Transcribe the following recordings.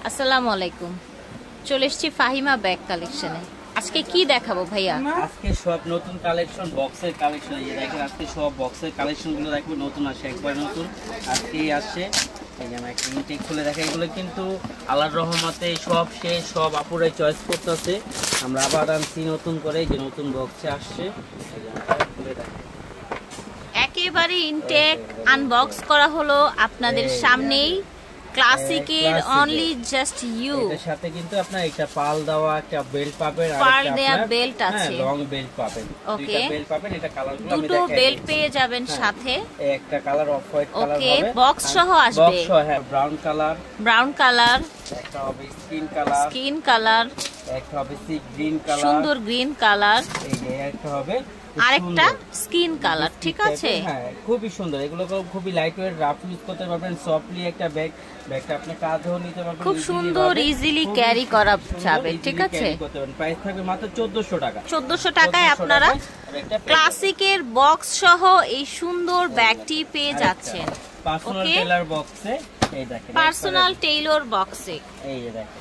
আসসালামু আলাইকুম। চলে এসেছি ফাহিমা ব্যাগ কালেকশনে। আজকে কি দেখাবো ভাইয়া? আজকে সব নতুন কালেকশন, বক্সের কালেকশন। এই যে দেখেন আজকে সব বক্সের কালেকশনগুলো দেখবো, নতুন আসে, একবার নতুন আজকেই আসছে। এই যে আমি একটা ইনটেক খুলে দেখাই, এগুলো কিন্তু আল্লাহর রহমতে সব শেষ, সব আপুরাই চয়েস করতেছে। আমরা আবার আনছি নতুন করে, যে নতুন বক্সে আসছে। খুলে দেখাই, একেবারে ইনটেক আনবক্স করা হলো আপনাদের সামনেই। ক্লাসিকের অনলি জাস্ট ইউ। এর সাথে কিন্তু আপনার একটা পাল দেওয়া একটা বেল্ট পাবেন, আর পাল একটা দেয়া বেল্ট আছে, লং বেল্ট পাবেন। দুটো বেল্ট পাবেন, এটা কালারগুলো আমি দেখাই। দুটো বেল্ট পেয়ে যাবেন সাথে। একটা কালার অফ হোয়াইট কালার হবে, ওকে, বক্স সহ আসবে। বক্স সহ, হ্যাঁ, ব্রাউন কালার, একটা হবে স্কিন কালার, একটা হবে সি গ্রিন কালার, সুন্দর গ্রিন কালার, এই যে একটা হবে আরেকটা স্কিন কালার। ঠিক আছে, হ্যাঁ, খুবই সুন্দর। এগুলো খুবই লাইট ওয়েট, রাফ ইউজ করতে পারবেন। সফটলি একটা ব্যাগটা আপনি কাঁধেও নিতে পারবেন, খুব সুন্দর, ইজিলি ক্যারি করা যাবে। ঠিক আছে, প্রাইস থাকবে মাত্র 1400 টাকা। 1400 টাকায় আপনারা ক্লাসিকের বক্স সহ এই সুন্দর ব্যাগটি পেয়ে যাচ্ছেন। পার্সোনাল টেইলর বক্সে, এই দেখেন পার্সোনাল টেইলর বক্সে, এই দেখেন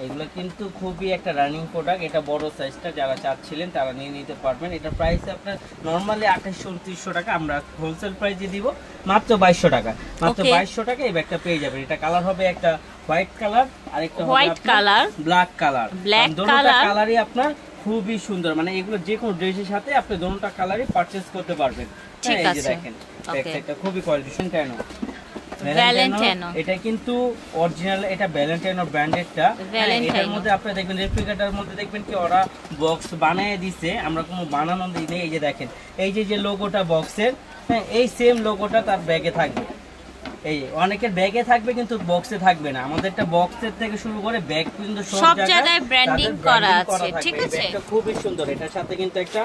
এগুলো কিন্তু খুবই একটা রানিং প্রোডাক্ট। এটা বড় সাইজটা, যারা চাচ্ছিলেন তারা নিয়ে নিতে পারবেন। এটা প্রাইস আপনার নরমালি 2800-2900 টাকা, আমরা হোলসেল প্রাইসে দিব মাত্র 2200 টাকা। মাত্র 2200 টাকা এই ব্যাগটা পেয়ে যাবেন। এটা কালার হবে একটা হোয়াইট কালার, আর একটা হোয়াইট কালার, ব্ল্যাক কালার। দুটোটা কালারই আপনার খুবই সুন্দর, মানে এগুলো যে কোনো ড্রেসের সাথে আপনি দুটোটা কালারই পারচেজ করতে পারবেন। ঠিক আছে, দেখেন ব্যাগটা খুবই কোয়ালিটি। ভ্যালেন্টাইনো, এটা কিন্তু অরিজিনাল, এটা ভ্যালেন্টাইনো ব্র্যান্ডেডটা। এটার মধ্যে আপনি দেখবেন রেপ্লিকাটার মধ্যে দেখবেন কি ওরা বক্স বানিয়ে দিছে, আমরা কোনো বানানো দিই নেই। এই যে দেখেন, এই যে লোগোটা বক্সের, হ্যাঁ, এই সেম লোগোটা তার ব্যাগে থাকবে। এই অনেকের ব্যাগে থাকবে কিন্তু বক্সে থাকবে না। আমাদেরটা বক্সের থেকে শুরু করে ব্যাগ পর্যন্ত সব জায়গায় ব্র্যান্ডিং করা আছে। ঠিক আছে, এটা খুবই সুন্দর। এটার সাথে কিন্তু একটা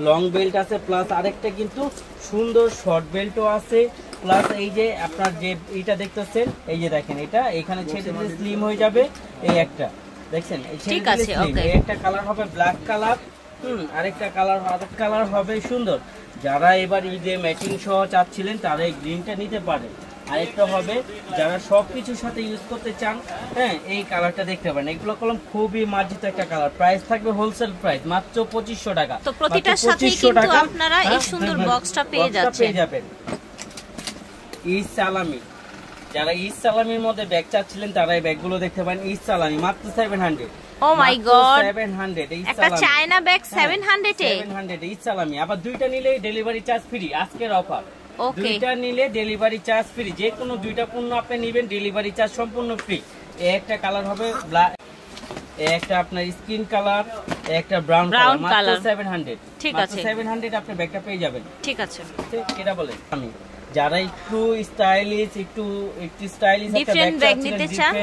লং বেল্ট আছে, প্লাস আরেকটা কিন্তু সুন্দর শর্ট বেল্টও আছে, প্লাস এই যে আপনার যে এটা দেখতেছেন, এই যে দেখেন এটা এখানে ছেড়ে দিলে স্লিম হয়ে যাবে। এই একটা দেখছেন, এই ছেড়ে দিলে স্লিম। এই একটা কালার হবে ব্ল্যাক কালার, আরেকটা কালার হবে সুন্দর। যারা এবার ঈদে ম্যাচিং সহ চাচ্ছিলেন তারা এই গ্রিনটা নিতে পারেন। আরেকটা হবে যারা সবকিছুর সাথে ইউজ করতে চান, হ্যাঁ, এই কালারটা দেখতে পারেন। এগুলো কলম খুবই মার্জিত একটা কালার। প্রাইস থাকবে হোলসেল প্রাইস মাত্র 2500 টাকা। তো প্রতিটার সাথেই কিন্তু আপনারা এই সুন্দর বক্সটা পেয়ে যাবেন। ঈদ সালামি, যারা ঈদ সালামির মধ্যে ব্যাগ চাচ্ছিলেন তারা এই ব্যাগগুলো দেখতে পারেন। ঈদ সালামি মাত্র 700। ও মাই গড, 700 একটা চায়না ব্যাগ 700 এ। 700 ঈদ সালামি। আবার দুইটা নিলে ডেলিভারি চার্জ ফ্রি, আজকের অফার। ওকে, দুইটা নিলে ডেলিভারি চার্জ ফ্রি। যে কোনো দুইটা পণ্য আপনি নেবেন, ডেলিভারি চার্জ সম্পূর্ণ ফ্রি। একটা কালার হবে ব্ল্যাক, একটা আপনার স্কিন কালার, একটা ব্রাউন কালার, 700। ঠিক আছে, 700 আপনি ব্যাগটা পেয়ে যাবেন। ঠিক আছে, এটা বলে আমি যারা একটু স্টাইলিশ, একটু স্টাইলিশ একটা ব্যাগ নিতে চান,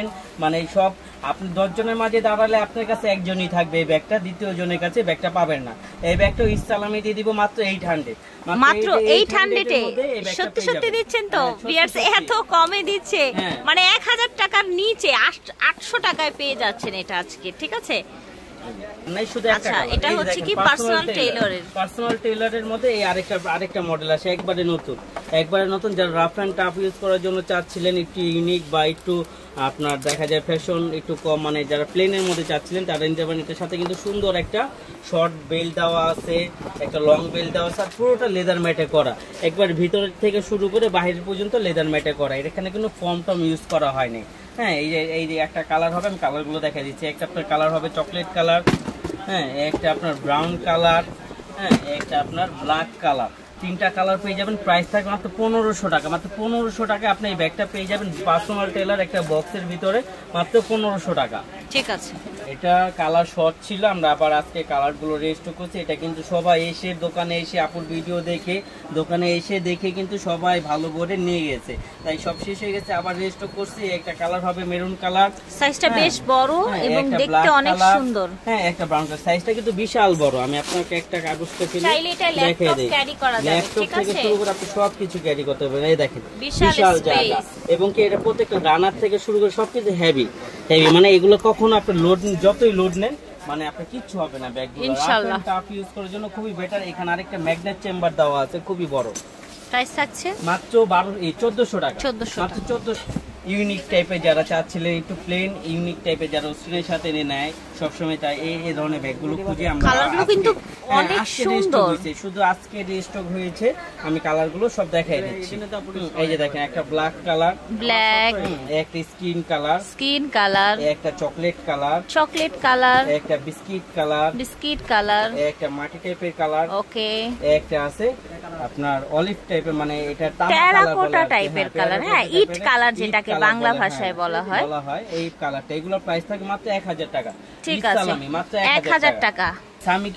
মানে সব আপনি 10 জনের মাঝে দাঁড়ালে আপনার কাছে একজনই থাকবে এই ব্যাগটা, দ্বিতীয় জনের কাছে ব্যাগটা পাবেন না। এই ব্যাগটা ইসলামে দিয়ে দিব মাত্র 800। মাত্র 800 এ। সত্যি সত্যি দিচ্ছেন তো ভিউয়ার্স? এত কমে দিচ্ছে, মানে 1000 টাকার নিচে 800 টাকায় পেয়ে যাচ্ছেন এটা আজকে। ঠিক আছে, আচ্ছা, এটা হচ্ছে কি পার্সোনাল টেইলরের। পার্সোনাল টেইলরের মধ্যে এই আরেকটা মডেল আছে, একবারে নতুন। যারা রাফ এন্ড টাফ ইউজ করার জন্য চাচ্ছিলেন, একটু ইউনিক বা একটু আপনার দেখা যায় ফ্যাশন একটু কম, মানে যারা প্লেনের মধ্যে চাচ্ছিলেন তারা নিতে পারেন। এটার সাথে কিন্তু সুন্দর একটা শর্ট বেল্ট দেওয়া আছে, একটা লং বেল্ট দেওয়া আছে, আর পুরোটা লেদার ম্যাটে করা। একবার ভিতর থেকে শুরু করে বাইরে পর্যন্ত লেদার ম্যাটে করা। এখানে কিন্তু ফর্ম টম ইউজ করা হয়নি। হ্যাঁ, এই যে একটা কালার হবে, আমি কালারগুলো দেখা দিচ্ছি। একটা আপনার কালার হবে চকলেট কালার, হ্যাঁ, একটা আপনার ব্রাউন কালার, হ্যাঁ, একটা আপনার ব্ল্যাক কালার। তিনটা কালার পেয়ে যাবেন। প্রাইস থাকবে মাত্র 1500 টাকা। মাত্র 1500 টাকা আপনি এই ব্যাগটা পেয়ে যাবেন পার্সোনাল টেইলর একটা বক্সের ভিতরে, মাত্র 1500 টাকা। ঠিক আছে, এটা কালার শর্ট ছিল, আমরা আবার আজকে কালারগুলো রেজিস্টার করছি। এটা কিন্তু সবাই এসে দোকানে এসে আপুর ভিডিও দেখে দোকানে এসে দেখে কিন্তু সবাই ভালো করে নিয়ে গেছে, তাই সব শেষ হয়ে গেছে, আবার রেজিস্টার করছি। একটা কালার হবে মেরুন কালার, সাইজটা বেশ বড় এবং দেখতে অনেক সুন্দর। হ্যাঁ, একটা ব্রাউন কালার, সাইজটা কিন্তু বিশাল বড়। আমি আপনাকে একটা কাগজ থেকে দেখিয়ে দিই। ক্যারি করা যাবে। ঠিক আছে, থেকে শুরু করে আপনি সবকিছু ক্যারি করতে পারবেন। এই দেখেন বিশাল জায়গা, এবং কি এটা প্রত্যেকটা রানার থেকে শুরু করে সবকিছু হেভি, মানে এগুলো কখনো আপনি লোড যতই লোড নেন মানে আপনার কিচ্ছু হবে না। ব্যাগগুলো ইনশাআল্লাহ টাফ ইউজ করার জন্য খুবই বেটার। এখানে আরেকটা ম্যাগনেট চেম্বার দেওয়া আছে, খুবই বড়। প্রাইস থাকছে মাত্র 1400 টাকা। মাত্র 1400। ইউনিক টাইপের যারা চাচ্ছিলেন, একটু প্লেন ইউনিক টাইপের যারা অস্ট্রেলিয়ার সাথে নেয় সবসময়, তাই এই ধরনের ব্যাগগুলো খুঁজে আমরা কালারগুলো কিন্তু অনেক সুন্দর। শুধু আজকে রিস্টক হয়েছে, আমি কালারগুলো সব দেখাই দিচ্ছি। এই যে দেখেন একটা ব্ল্যাক কালার, ব্ল্যাক, একটা স্কিন কালার, একটা চকলেট কালার, একটা বিস্কিট কালার, একটা মাটি টাইপের কালার, ওকে, একটা আছে আপনার অলিভ টাইপের, মানে এটা টেরাকোটা টাইপের কালার, হ্যাঁ ইট কালার যেটাকে বাংলা ভাষায় বলা হয় এই কালারটা। এগুলোর প্রাইস থাকে মাত্র 1000 টাকা। ঠিক আছে, মাত্র 1000 টাকা। সামি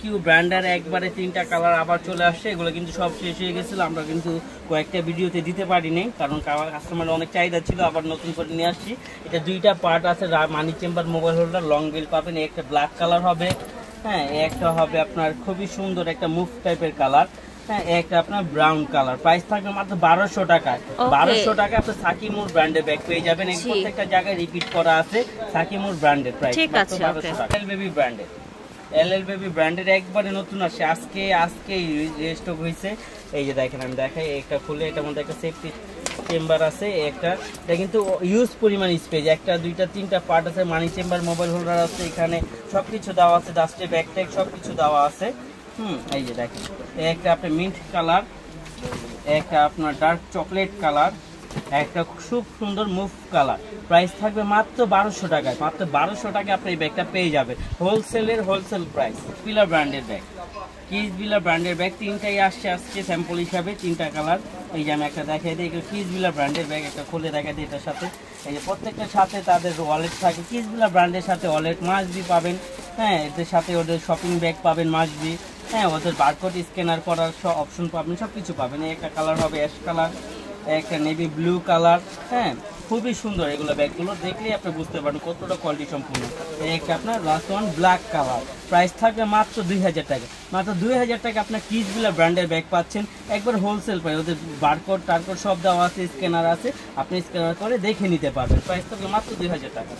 কিউ ব্র্যান্ডের একবারে 3টা কালার আবার চলে আসছে। এগুলো কিন্তু সব শেষ হয়ে গেছিল, আমরা কিন্তু কয়েকটা ভিডিওতে দিতে পারিনি কারণ কাস্টমার অনেক চাহিদা ছিল, আবার নতুন করে নিয়ে আসছি। এটা 2টা পার্ট আছে, money chamber mobile holder, long bill পাবেন। একটা ব্ল্যাক কালার হবে, হ্যাঁ একটা হবে আপনার খুবই সুন্দর একটা মুভ টাইপের কালার, হ্যাঁ একটা আপনার ব্রাউন কালার। প্রাইস থাকবে মাত্র 1200 টাকায়। 1200 টাকা আপনি সাকিমুর ব্র্যান্ডের ব্যাগ পেয়ে যাবেন। এই প্রত্যেকটা জায়গায় রিপিট করা আছে সাকিমুর ব্র্যান্ডের প্রাইস মাত্র 1200 টাকা। এলএল বেবি ব্র্যান্ডের একবারে নতুন আসছে, আজকে রিস্টক হয়েছে। এই যে দেখেন আমি দেখাই, একটা খুলে এটার মধ্যে একটা সেফটি চেম্বার আছে, এটা কিন্তু ইউজ পরিমাণ স্পেস, একটা 2টা 3টা পার্ট আছে, মানি চেম্বার, মোবাইল হোল্ডার আছে, এখানে সবকিছু দেওয়া আছে, ডাস্টে ব্যাগ ট্যাগ সবকিছু দেওয়া আছে। এই যে দেখেন একটা আপনার মিন্ট কালার, একটা আপনার ডার্ক চকলেট কালার, একটা খুব সুন্দর মুভ কালার। প্রাইস থাকবে মাত্র 1200 টাকায়। মাত্র 1200 টাকায় আপনি এই ব্যাগটা পেয়ে যাবেন, হোলসেল প্রাইস। কিসভিলা ব্র্যান্ডের ব্যাগ, কিসভিলা ব্র্যান্ডের ব্যাগ 3টাই আসছে আজকে স্যাম্পল হিসাবে, 3টা কালার। এই যে আমি একটা দেখাই দিই, এগুলো কিসভিলা ব্র্যান্ডের ব্যাগ, একটা খুলে দেখাই দিই। এটার সাথে এই যে প্রত্যেকটার সাথে তাদের ওয়ালেট থাকে, কিসভিলা ব্র্যান্ডের সাথে ওয়ালেট মাস্ট-বি পাবেন, হ্যাঁ এদের সাথে ওদের শপিং ব্যাগ পাবেন মাস্ট-বি, হ্যাঁ ওদের বারকোড স্ক্যানার করার অপশন পাবেন, সব কিছু পাবেন। একটা কালার হবে অ্যাশ কালার, একটা নেভি ব্লু কালার, হ্যাঁ খুবই সুন্দর। এগুলো ব্যাগগুলো দেখলেই আপনি বুঝতে পারবেন কতটা কোয়ালিটি সম্পূর্ণ। একটা আপনার last one black colour, price থাকবে মাত্র 2000 টাকা। মাত্র 2000 টাকা আপনার কিসভিলা ব্র্যান্ডের ব্যাগ পাচ্ছেন, একবার হোলসেল প্রাইস। ওদের বারকোড টারকোড সব দেওয়া আছে, স্ক্যানার আছে, আপনি স্ক্যানার করে দেখে নিতে পারবেন। প্রাইস থাকবে মাত্র 2000 টাকা।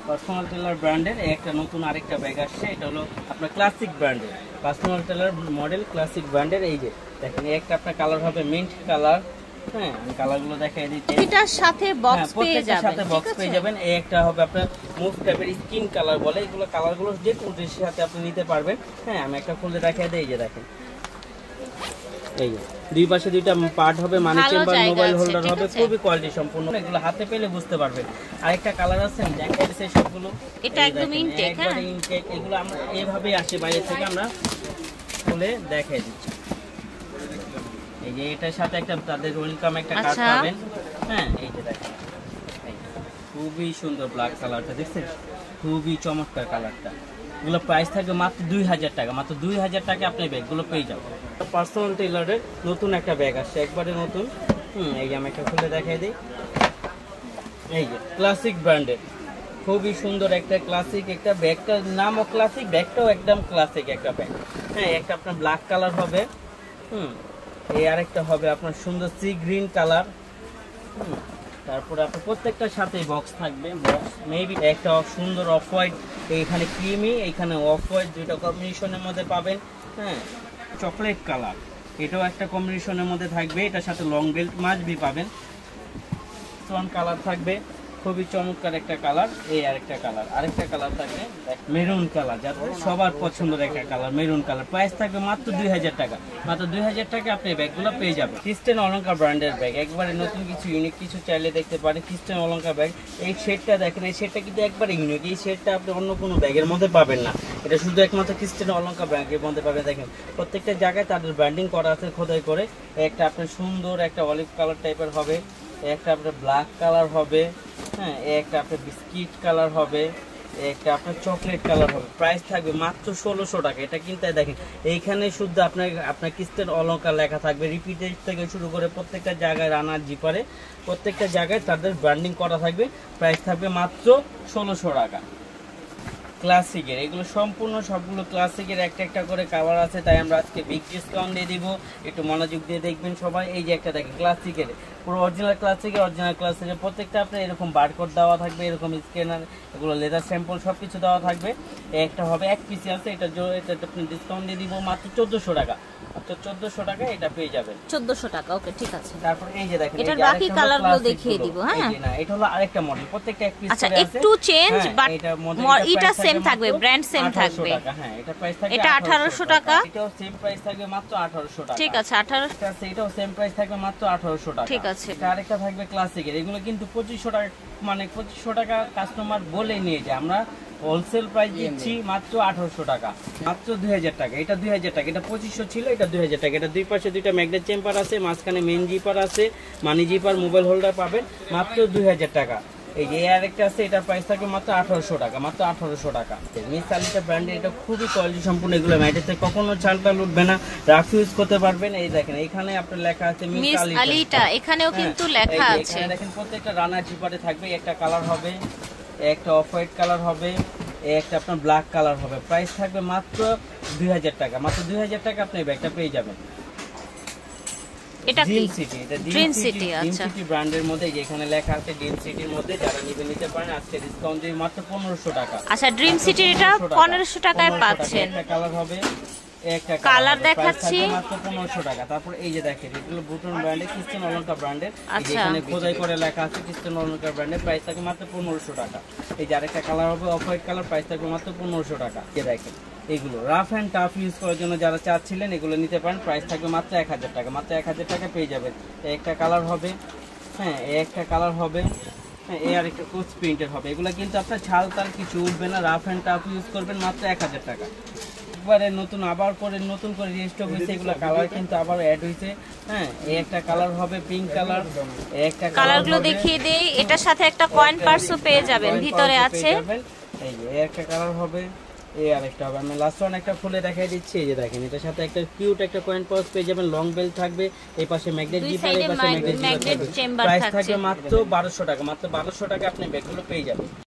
পার্সোনাল টেলার ব্র্যান্ডের একটা নতুন আরেকটা ব্যাগ আসছে, এটা হলো আপনার ক্লাসিক ব্র্যান্ডের, পার্সোনাল টেলার মডেল ক্লাসিক ব্র্যান্ডের। এই যে দেখেন একটা আপনার কালার হবে মিন্ট কালার, হ্যাঁ আমি কালারগুলো দেখাই দিচ্ছি। এটার সাথে বক্স পেয়ে যাবেন, সাথে বক্স পেয়ে যাবেন। এই একটা হবে আপনার মুভ টাইপের স্কিন কালার বলে, এগুলো কালারগুলো যে কোনো ড্রেসের সাথে আপনি নিতে পারবেন। হ্যাঁ আমি একটা খুলে দেখাই দিই, এই যে দেখেন এই দুই পাশে 2টা পার্ট হবে, মানি চেম্বার, মোবাইল হোল্ডার হবে, খুবই কোয়ালিটি সম্পূর্ণ। এগুলো হাতে পেলে বুঝতে পারবেন। আরেকটা কালার আছে দেখাই দিচ্ছি সবগুলো, এটা একদম ইনটেক, হ্যাঁ এগুলো আমরা এইভাবেই আসে বাইরে থেকে, আমরা খুলে দেখাই দিচ্ছি। এই যে এটার সাথে একটা তাদের ওয়েলকাম একটা কার্ড পাবেন, হ্যাঁ এই যে দেখেন খুবই সুন্দর ব্ল্যাক কালারটা, দেখছেন খুবই চমৎকার কালারটা। এগুলো প্রাইস থাকবে মাত্র 2000 টাকা। মাত্র 2000 টাকা আপনি ব্যাগগুলো পেয়ে যাবেন। পার্সোনাল টেলারের নতুন একটা ব্যাগ আসছে, একবারে নতুন। এই যে আমি একটা খুলে দেখাই দিই, এই যে ক্লাসিক ব্র্যান্ডের খুবই সুন্দর একটা ক্লাসিক একটা ব্যাগটার নামও ক্লাসিক, ব্যাগটাও একদম ক্লাসিক একটা ব্যাগ। হ্যাঁ একটা আপনার ব্ল্যাক কালার হবে, এই আরেকটা হবে আপনার সুন্দর সি গ্রিন কালার। তারপরে আপনার প্রত্যেকটার সাথে বক্স থাকবে, বক্স মেবি একটা সুন্দর অফ হোয়াইট, এইখানে ক্রিমি এইখানে অফ হোয়াইট, 2টা কম্বিনেশনের মধ্যে পাবেন। হ্যাঁ চকলেট কালার, এটাও একটা কম্বিনেশনের মধ্যে থাকবে, এটার সাথে লং বেল্ট মাস্ট-বি পাবেন। সোয়ান কালার থাকবে, খুবই চমৎকার একটা কালার। এই আরেকটা কালার থাকবে মেরুন কালার, যাতে সবার পছন্দের একটা কালার মেরুন কালার। প্রাইস থাকবে মাত্র 2000 টাকা। মাত্র 2000 টাকা আপনি ব্যাগগুলো পেয়ে যাবেন। ক্রিস্টেন অলঙ্কার ব্র্যান্ডের ব্যাগ, একবারে নতুন কিছু ইউনিক কিছু চাইলে দেখতে পারেন। ক্রিস্টেন অলঙ্কার ব্যাগ, এই শেডটা দেখেন, এই শেডটা কিন্তু একবারে ইউনিক। এই শেডটা আপনি অন্য কোনো ব্যাগের মধ্যে পাবেন না, এটা শুধু একমাত্র ক্রিস্টেন অলঙ্কার ব্যাগের মধ্যে পাবেন। দেখেন প্রত্যেকটা জায়গায় তাদের ব্র্যান্ডিং করা আছে খোদাই করে। একটা আপনার সুন্দর একটা অলিভ কালার টাইপের হবে, একটা আপনার ব্ল্যাক কালার হবে, হ্যাঁ একটা আপনার বিস্কিট কালার হবে, একটা আপনার চকলেট কালার হবে। প্রাইস থাকবে মাত্র 1600 টাকা। এটা কিনতে দেখেন এইখানে শুদ্ধ আপনার ক্রিস্টেন অলঙ্কার লেখা থাকবে, রিপিটেড থেকে শুরু করে প্রত্যেকটা জায়গায় রানার জিপারে প্রত্যেকটা জায়গায় তাদের ব্র্যান্ডিং করা থাকবে। প্রাইস থাকবে মাত্র 1600 টাকা। ক্লাসিকের এগুলো সম্পূর্ণ সবগুলো ক্লাসিকের একটা করে কালার আছে, তাই আমরা আজকে বিগ ডিসকাউন্ট দিয়ে দিব, একটু মনোযোগ দিয়ে দেখবেন সবাই। এই যে একটা দেখেন ক্লাসিকের পুরো অরিজিনাল ক্লাসিকের প্রত্যেকটা আপনার এরকম বারকোড দেওয়া থাকবে, এরকম স্ক্যানার, এগুলো লেদার স্যাম্পল সবকিছু দেওয়া থাকবে। একটা হবে এক পিস আছে, এটা আপনি ডিসকাউন্ট দিয়ে দিব মাত্র 1400 টাকা। মাত্র 1400 টাকা এটা পেয়ে যাবেন। 1400 টাকা, ওকে ঠিক আছে। তারপর এই যে দেখেন এটার বাকি কালারগুলো দেখিয়ে দিব। হ্যাঁ না, এটা হলো আরেকটা মডেল, প্রত্যেকটা এক পিস আচ্ছা করে আছে। একটু চেঞ্জ বাট এটা সেম থাকবে, ব্র্যান্ড সেম থাকবে। হ্যাঁ, এটা প্রাইস থাকবে এটা 1800 টাকা। এটাও সেম প্রাইস থাকবে মাত্র 1800 টাকা। ঠিক আছে 1800 টাকা। এটাও সেম প্রাইস থাকবে মাত্র 1800 টাকা। ঠিক আছে। এটা আরেকটা থাকবে ক্লাসিকের, এগুলো কিন্তু 2500 টাকা, মানে 2500 টাকা কাস্টমার বলে নিয়ে যায়, আমরা হোলসেল প্রাইস দিচ্ছি মাত্র 1800 টাকা, মাত্র 2000 টাকা। এটা 2000 টাকা, এটা 2500 ছিল, এটা 2000 টাকা। এটা দুই পাশে দুইটা ম্যাগনেট চেম্বার আছে, মাঝখানে মেইন জিপার আছে, মানি জিপার, মোবাইল হোল্ডার পাবেন মাত্র 2000 টাকা। এই যে আরেকটা আছে, এটা প্রাইস থাকবে মাত্র 1800 টাকা, মাত্র 1800 টাকা। মিস আলিটা ব্র্যান্ডের, এটা খুবই কোয়ালিটি সম্পূর্ণ, এগুলো ম্যাটেতে কখনো চালটা উঠবে না, রাফ ইউজ করতে পারবেন। এই দেখেন এখানে আপনার লেখা আছে মিস আলিটা, এখানেও কিন্তু লেখা আছে। এখানে দেখেন প্রত্যেকটা রানার জিপারে থাকবে, একটা কালার হবে, একটা অফ হোয়াইট কালার হবে, একটা আপনার ব্ল্যাক কালার হবে। প্রাইস থাকবে মাত্র 2000 টাকা, মাত্র 2000 টাকা আপনি ব্যাগটা পেয়ে যাবেন। এটা কি ড্রিম সিটি, এটা ড্রিম সিটি, আচ্ছা সিটি ব্র্যান্ডের মধ্যে যেখানে লেখা আছে ড্রিম সিটির মধ্যে, যারা নিতে পারেন আজকে ডিসকাউন্ট দিয়ে মাত্র 1500 টাকা। আচ্ছা ড্রিম সিটি এটা 1500 টাকায় পাচ্ছেন। একটা কালার হবে, একটা কালার দেখাচ্ছি মাত্র 1500 টাকা। তারপর এই যে দেখেন এগুলো বুটন ব্র্যান্ডের, ক্রিস্টিয়ান অলঙ্কার ব্র্যান্ডের, আচ্ছা এখানে খোদাই করে লেখা আছে ক্রিস্টিয়ান অলঙ্কার ব্র্যান্ডের, প্রাইস থাকে মাত্র 1500 টাকা। এই যে আরেকটা কালার হবে অফ হোয়াইট কালার, প্রাইস থাকবে মাত্র 1500 টাকা। এই দেখেন এগুলো রাফ এন্ড টাফ ইউজ করার জন্য যারা চাচ্ছিলেন এগুলো নিতে পারেন, প্রাইস থাকবে মাত্র 1000 টাকা, মাত্র 1000 টাকা পেয়ে যাবেন। একটা কালার হবে, হ্যাঁ একটা কালার হবে, হ্যাঁ এই আরেকটা কোচ প্রিন্টের হবে। এগুলো কিন্তু আপনার ছাল তাল কিছু উঠবে না, রাফ এন্ড টাফ ইউজ করবেন মাত্র 1000 টাকা। একবারে নতুন, আবার করে নতুন করে রিস্টক হয়েছে, এগুলো কালার কিন্তু আবার অ্যাড হয়েছে। হ্যাঁ এই একটা কালার হবে পিঙ্ক কালার, একটা কালারগুলো দেখিয়ে দেই। এটার সাথে একটা কয়েন পার্সও পেয়ে যাবেন, ভিতরে আছে। এই যে একটা কালার হবে, এই আরেকটা হবে। আমি লাস্ট ওয়ান একটা খুলে দেখাই দিচ্ছি। এই যে দেখেন এটার সাথে একটা কিউট একটা কয়েন পার্স পেয়ে যাবেন, লং বেল থাকবে, এই পাশে ম্যাগনেট জিপার, এই পাশে ম্যাগনেট চেম্বার থাকবে। প্রাইস থাকবে মাত্র 1200 টাকা, মাত্র 1200 টাকা আপনি ব্যাগগুলো পেয়ে যাবেন।